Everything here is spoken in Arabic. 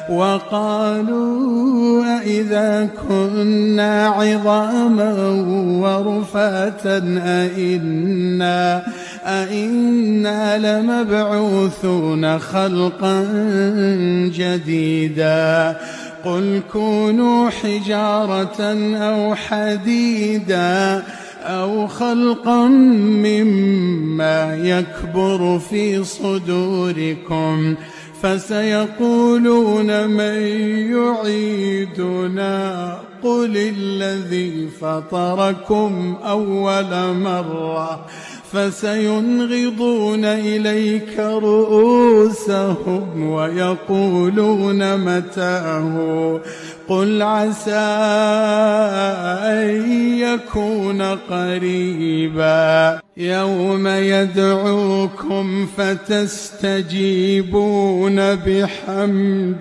وقالوا أإذا كنا عظاما ورفاتا أإنا لمبعوثون خلقا جديدا قل كونوا حجارة أو حديدا أو خلقا مما يكبر في صدوركم فسيقولون من يعيدنا قل الذي فطركم أول مرة فسينغضون إليك رؤوسهم ويقولون متاه قل عسى أن يكون قريبا يوم يدعوكم فتستجيبون بحمده